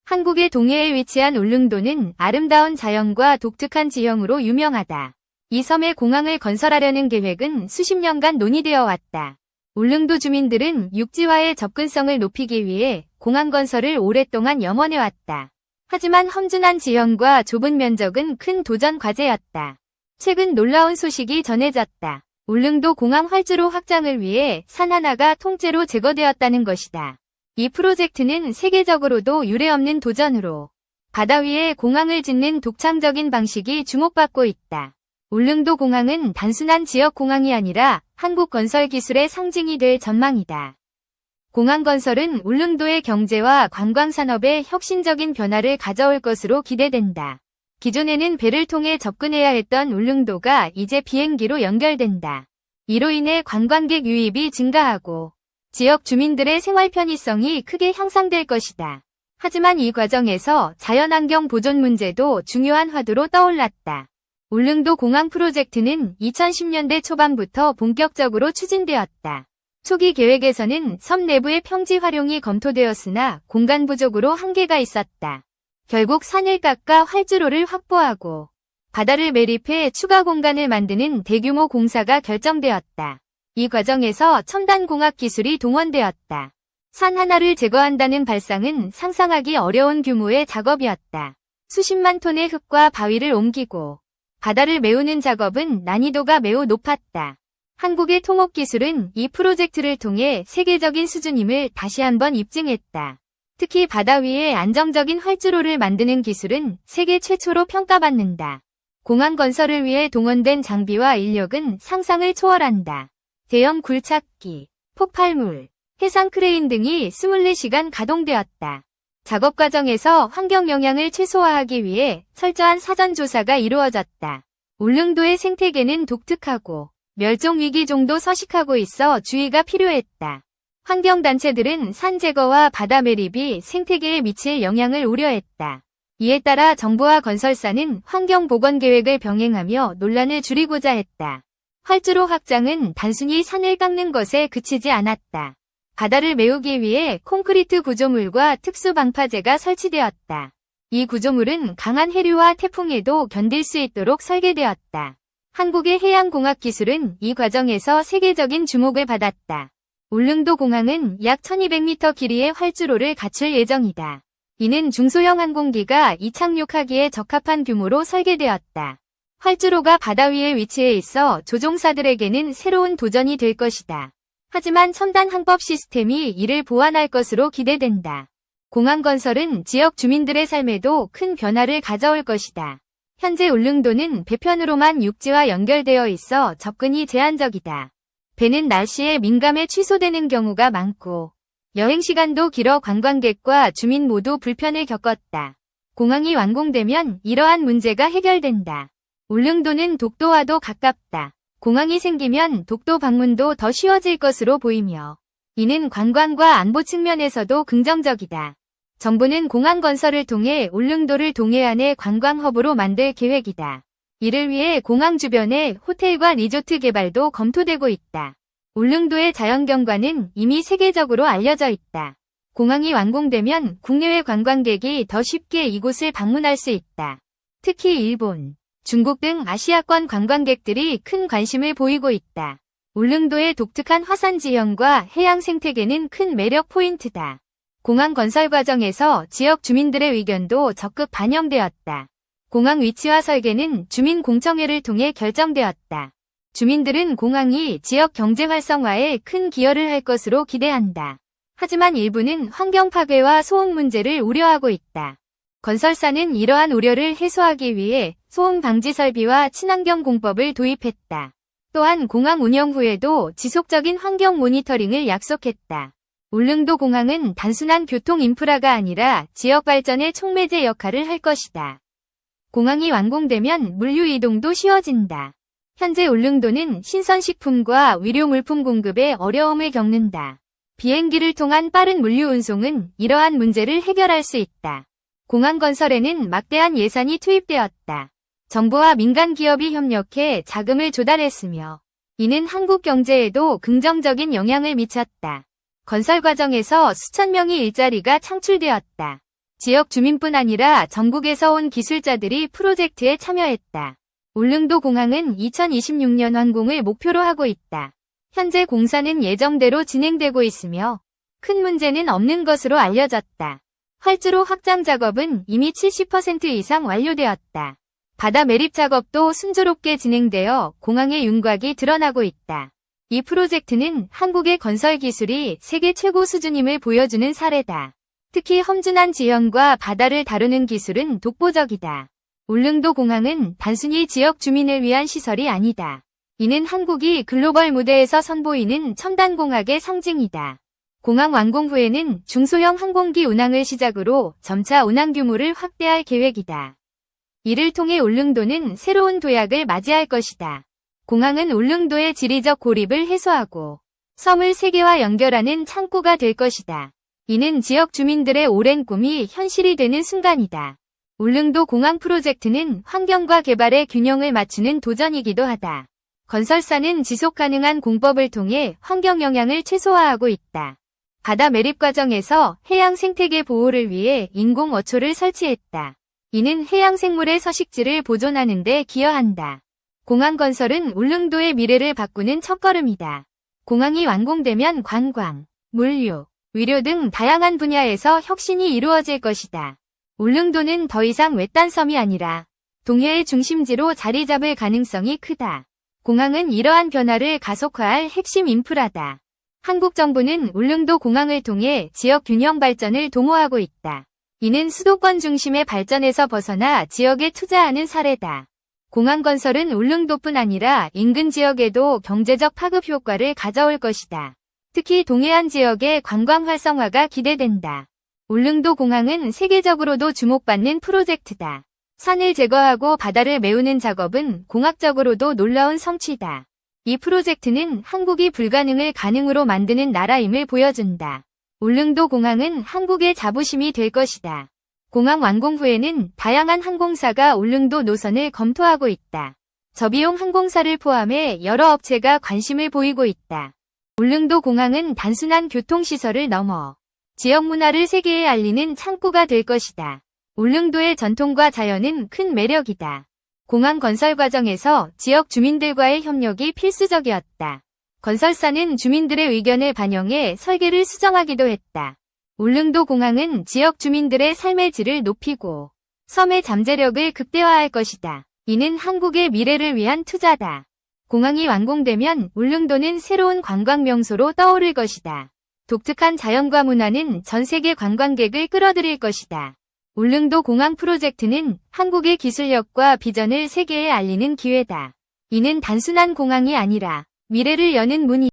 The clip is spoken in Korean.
한국의 동해에 위치한 울릉도는 아름다운 자연과 독특한 지형으로 유명하다. 이 섬에 공항을 건설하려는 계획은 수십 년간 논의되어 왔다. 울릉도 주민들은 육지와의 접근성을 높이기 위해 공항 건설을 오랫동안 염원해왔다. 하지만 험준한 지형과 좁은 면적은 큰 도전 과제였다. 최근 놀라운 소식이 전해졌다. 울릉도 공항 활주로 확장을 위해 산 하나가 통째로 제거되었다는 것이다. 이 프로젝트는 세계적으로도 유례없는 도전으로 바다 위에 공항을 짓는 독창적인 방식이 주목받고 있다. 울릉도 공항은 단순한 지역 공항이 아니라 한국 건설 기술의 상징이 될 전망이다. 공항 건설은 울릉도의 경제와 관광 산업에 혁신적인 변화를 가져올 것으로 기대된다. 기존에는 배를 통해 접근해야 했던 울릉도가 이제 비행기로 연결된다. 이로 인해 관광객 유입이 증가하고 지역 주민들의 생활 편의성이 크게 향상될 것이다. 하지만 이 과정에서 자연환경 보존 문제도 중요한 화두로 떠올랐다. 울릉도 공항 프로젝트는 2010년대 초반부터 본격적으로 추진되었다. 초기 계획에서는 섬 내부의 평지 활용이 검토되었으나 공간 부족으로 한계가 있었다. 결국 산을 깎아 활주로를 확보하고 바다를 매립해 추가 공간을 만드는 대규모 공사가 결정되었다. 이 과정에서 첨단 공학 기술이 동원되었다. 산 하나를 제거한다는 발상은 상상하기 어려운 규모의 작업이었다. 수십만 톤의 흙과 바위를 옮기고 바다를 메우는 작업은 난이도가 매우 높았다. 한국의 통업 기술은 이 프로젝트를 통해 세계적인 수준임을 다시 한번 입증했다. 특히 바다 위에 안정적인 활주로를 만드는 기술은 세계 최초로 평가받는다. 공항 건설을 위해 동원된 장비와 인력은 상상을 초월한다. 대형 굴착기, 폭발물, 해상 크레인 등이 24시간 가동되었다. 작업 과정에서 환경 영향을 최소화하기 위해 철저한 사전 조사가 이루어졌다. 울릉도의 생태계는 독특하고 멸종 위기 정도 서식하고 있어 주의가 필요했다. 환경단체들은 산 제거와 바다 매립이 생태계에 미칠 영향을 우려했다. 이에 따라 정부와 건설사는 환경보건 계획을 병행하며 논란을 줄이고자 했다. 활주로 확장은 단순히 산을 깎는 것에 그치지 않았다. 바다를 메우기 위해 콘크리트 구조물과 특수 방파제가 설치되었다. 이 구조물은 강한 해류와 태풍에도 견딜 수 있도록 설계되었다. 한국의 해양공학 기술은 이 과정에서 세계적인 주목을 받았다. 울릉도 공항은 약 1200m 길이의 활주로를 갖출 예정이다. 이는 중소형 항공기가 이착륙하기에 적합한 규모로 설계되었다. 활주로가 바다 위에 위치해 있어 조종사들에게는 새로운 도전이 될 것이다. 하지만 첨단 항법 시스템이 이를 보완할 것으로 기대된다. 공항 건설은 지역 주민들의 삶에도 큰 변화를 가져올 것이다. 현재 울릉도는 배편으로만 육지와 연결되어 있어 접근이 제한적이다. 배는 날씨에 민감해 취소되는 경우가 많고 여행시간도 길어 관광객과 주민 모두 불편을 겪었다. 공항이 완공되면 이러한 문제가 해결된다. 울릉도는 독도와도 가깝다. 공항이 생기면 독도 방문도 더 쉬워질 것으로 보이며 이는 관광과 안보 측면에서도 긍정적이다. 정부는 공항 건설을 통해 울릉도를 동해안의 관광 허브로 만들 계획이다. 이를 위해 공항 주변에 호텔과 리조트 개발도 검토되고 있다. 울릉도의 자연경관은 이미 세계적으로 알려져 있다. 공항이 완공되면 국내외 관광객이 더 쉽게 이곳을 방문할 수 있다. 특히 일본, 중국 등 아시아권 관광객들이 큰 관심을 보이고 있다. 울릉도의 독특한 화산 지형과 해양 생태계는 큰 매력 포인트다. 공항 건설 과정에서 지역 주민들의 의견도 적극 반영되었다. 공항 위치와 설계는 주민 공청회를 통해 결정되었다. 주민들은 공항이 지역 경제 활성화에 큰 기여를 할 것으로 기대한다. 하지만 일부는 환경 파괴와 소음 문제를 우려하고 있다. 건설사는 이러한 우려를 해소하기 위해 소음 방지 설비와 친환경 공법을 도입했다. 또한 공항 운영 후에도 지속적인 환경 모니터링을 약속했다. 울릉도 공항은 단순한 교통 인프라가 아니라 지역 발전의 촉매제 역할을 할 것이다. 공항이 완공되면 물류 이동도 쉬워진다. 현재 울릉도는 신선식품과 위료 물품 공급에 어려움을 겪는다. 비행기를 통한 빠른 물류 운송은 이러한 문제를 해결할 수 있다. 공항 건설에는 막대한 예산이 투입되었다. 정부와 민간 기업이 협력해 자금을 조달했으며 이는 한국 경제에도 긍정적인 영향을 미쳤다. 건설 과정에서 수천 명의 일자리가 창출되었다. 지역 주민뿐 아니라 전국에서 온 기술자들이 프로젝트에 참여했다. 울릉도 공항은 2026년 완공을 목표로 하고 있다. 현재 공사는 예정대로 진행되고 있으며 큰 문제는 없는 것으로 알려졌다. 활주로 확장 작업은 이미 70% 이상 완료되었다. 바다 매립 작업도 순조롭게 진행되어 공항의 윤곽이 드러나고 있다. 이 프로젝트는 한국의 건설 기술이 세계 최고 수준임을 보여주는 사례다. 특히 험준한 지형과 바다를 다루는 기술은 독보적이다. 울릉도 공항은 단순히 지역 주민을 위한 시설이 아니다. 이는 한국이 글로벌 무대에서 선보이는 첨단 공학의 상징이다. 공항 완공 후에는 중소형 항공기 운항을 시작으로 점차 운항 규모를 확대할 계획이다. 이를 통해 울릉도는 새로운 도약을 맞이할 것이다. 공항은 울릉도의 지리적 고립을 해소하고 섬을 세계와 연결하는 창구가 될 것이다. 이는 지역 주민들의 오랜 꿈이 현실이 되는 순간이다. 울릉도 공항 프로젝트는 환경과 개발의 균형을 맞추는 도전이기도 하다. 건설사는 지속가능한 공법을 통해 환경 영향을 최소화하고 있다. 바다 매립 과정에서 해양 생태계 보호를 위해 인공 어초를 설치했다. 이는 해양 생물의 서식지를 보존하는 데 기여한다. 공항 건설은 울릉도의 미래를 바꾸는 첫걸음이다. 공항이 완공되면 관광, 물류, 위료 등 다양한 분야에서 혁신이 이루어질 것이다. 울릉도는 더 이상 외딴 섬이 아니라 동해의 중심지로 자리 잡을 가능성이 크다. 공항은 이러한 변화를 가속화할 핵심 인프라다. 한국 정부는 울릉도 공항을 통해 지역 균형 발전을 도모하고 있다. 이는 수도권 중심의 발전에서 벗어나 지역에 투자하는 사례다. 공항 건설은 울릉도뿐 아니라 인근 지역에도 경제적 파급 효과를 가져올 것이다. 특히 동해안 지역의 관광 활성화가 기대된다. 울릉도 공항은 세계적으로도 주목받는 프로젝트다. 산을 제거하고 바다를 메우는 작업은 공학적으로도 놀라운 성취다. 이 프로젝트는 한국이 불가능을 가능으로 만드는 나라임을 보여준다. 울릉도 공항은 한국의 자부심이 될 것이다. 공항 완공 후에는 다양한 항공사가 울릉도 노선을 검토하고 있다. 저비용 항공사를 포함해 여러 업체가 관심을 보이고 있다. 울릉도 공항은 단순한 교통시설을 넘어 지역 문화를 세계에 알리는 창구가 될 것이다. 울릉도의 전통과 자연은 큰 매력이다. 공항 건설 과정에서 지역 주민들과의 협력이 필수적이었다. 건설사는 주민들의 의견을 반영해 설계를 수정하기도 했다. 울릉도 공항은 지역 주민들의 삶의 질을 높이고 섬의 잠재력을 극대화할 것이다. 이는 한국의 미래를 위한 투자다. 공항이 완공되면 울릉도는 새로운 관광 명소로 떠오를 것이다. 독특한 자연과 문화는 전 세계 관광객을 끌어들일 것이다. 울릉도 공항 프로젝트는 한국의 기술력과 비전을 세계에 알리는 기회다. 이는 단순한 공항이 아니라 미래를 여는 문이다.